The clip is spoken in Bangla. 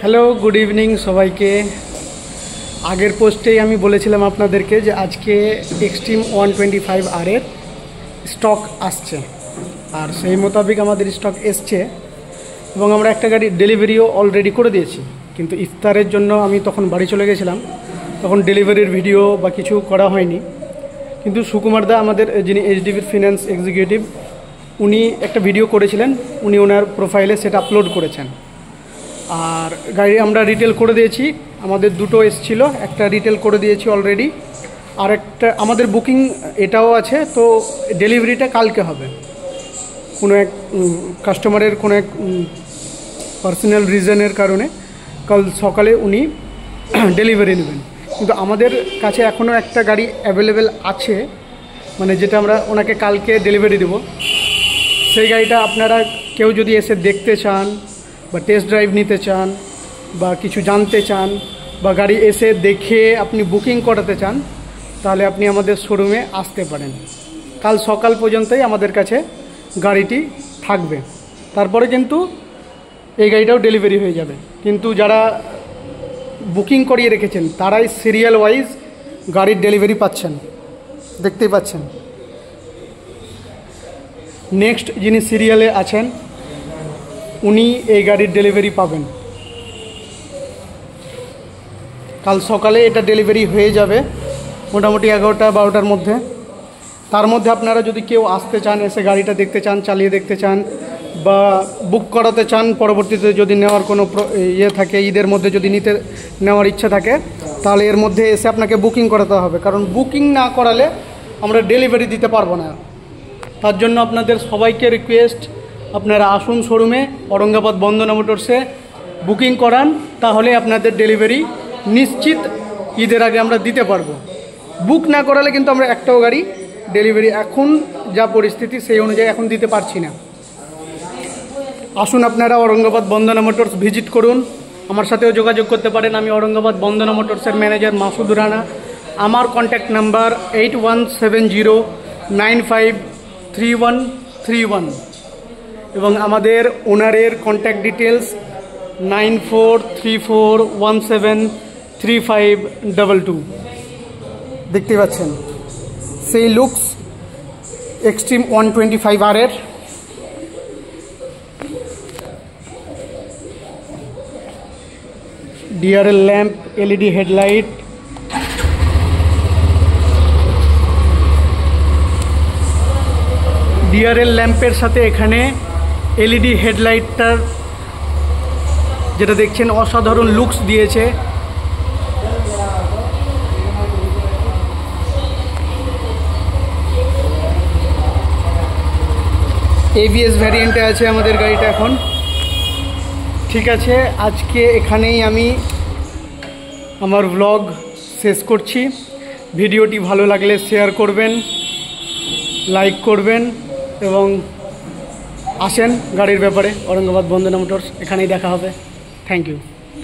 হ্যালো, গুড ইভিনিং সবাইকে। আগের পোস্টেই আমি বলেছিলাম আপনাদেরকে যে আজকে এক্সট্রিম 125R এর স্টক আসছে, আর সেই মোতাবেক আমাদের স্টক এসছে এবং আমরা একটা গাড়ি ডেলিভারিও অলরেডি করে দিয়েছি। কিন্তু ইফতারের জন্য আমি তখন বাড়ি চলে গেছিলাম, তখন ডেলিভারির ভিডিও বা কিছু করা হয়নি। কিন্তু সুকুমার দা, আমাদের যিনি এইচডিবির ফিন্যান্স এক্সিকিউটিভ, উনি একটা ভিডিও করেছিলেন, উনি ওনার প্রোফাইলে সেটা আপলোড করেছেন। আর গাড়ি আমরা রিটেল করে দিয়েছি, আমাদের দুটো এসছিল, একটা রিটেল করে দিয়েছি অলরেডি, আর একটা আমাদের বুকিং এটাও আছে। তো ডেলিভারিটা কালকে হবে, কোনো এক কাস্টমারের কোনো এক পার্সোনাল রিজনের কারণে কাল সকালে উনি ডেলিভারি নেবেন। কিন্তু আমাদের কাছে এখনও একটা গাড়ি অ্যাভেলেবেল আছে, মানে যেটা আমরা ওনাকে কালকে ডেলিভারি দেব। সেই গাড়িটা আপনারা কেউ যদি এসে দেখতে চান বা টেস্ট ড্রাইভ নিতে চান বা কিছু জানতে চান বা গাড়ি এসে দেখে আপনি বুকিং করাতে চান, তাহলে আপনি আমাদের শোরুমে আসতে পারেন। কাল সকাল পর্যন্তই আমাদের কাছে গাড়িটি থাকবে, তারপরে কিন্তু এই গাড়িটাও ডেলিভারি হয়ে যাবে। কিন্তু যারা বুকিং করিয়ে রেখেছেন তারাই সিরিয়াল ওয়াইজ গাড়ির ডেলিভারি পাচ্ছেন, দেখতেই পাচ্ছেন। নেক্সট যিনি সিরিয়ালে আছেন উনি এই গাড়ির ডেলিভারি পাবেন। কাল সকালে এটা ডেলিভারি হয়ে যাবে মোটামুটি 11টা-12টার মধ্যে। তার মধ্যে আপনারা যদি কেউ আসতে চান, এসে গাড়িটা দেখতে চান, চালিয়ে দেখতে চান বা বুক করাতে চান, পরবর্তীতে যদি নেওয়ার কোনো থাকে, ঈদের মধ্যে যদি নেওয়ার ইচ্ছা থাকে, তাহলে এর মধ্যে এসে আপনাকে বুকিং করাতে হবে। কারণ বুকিং না করালে আমরা ডেলিভারি দিতে পারবো না। তার জন্য আপনাদের সবাইকে রিকোয়েস্ট, আপনারা আসুন শোরুমে, ঔরঙ্গাবাদ বন্দনা মোটরসে বুকিং করান, তাহলে আপনাদের ডেলিভারি নিশ্চিত ঈদের আগে আমরা দিতে পারবো। বুক না করালে কিন্তু আমরা একটাও গাড়ি ডেলিভারি এখন যা পরিস্থিতি সেই অনুযায়ী এখন দিতে পারছি না। আসুন আপনারা ঔরঙ্গাবাদ বন্দনা মোটরস ভিজিট করুন, আমার সাথেও যোগাযোগ করতে পারেন। আমি ঔরঙ্গাবাদ বন্দনা মোটরসের ম্যানেজার মাসুদ রানা। আমার কন্ট্যাক্ট নাম্বার 8170953131 এবং আমাদের ওনারের কন্ট্যাক্ট ডিটেলস 9434173522। দেখতে পাচ্ছেন সেই লুকস এক্সট্রিম 125R এর। DRL lamp, LED headlight, DRL ল্যাম্পের সাথে এখানে এলইডি হেডলাইটটার যেটা দেখছেন অসাধারণ লুকস দিয়েছে। এবিএস ভ্যারিয়েন্টে আছে আমাদের গাড়িটা এখন। ঠিক আছে, আজকে এখানেই আমি আমার ব্লগ শেষ করছি। ভিডিওটি ভালো লাগলে শেয়ার করবেন, লাইক করবেন এবং আসেন গাড়ির ব্যাপারে ঔরঙ্গাবাদ বন্দনা মোটরস, এখানেই দেখা হবে। Thank you.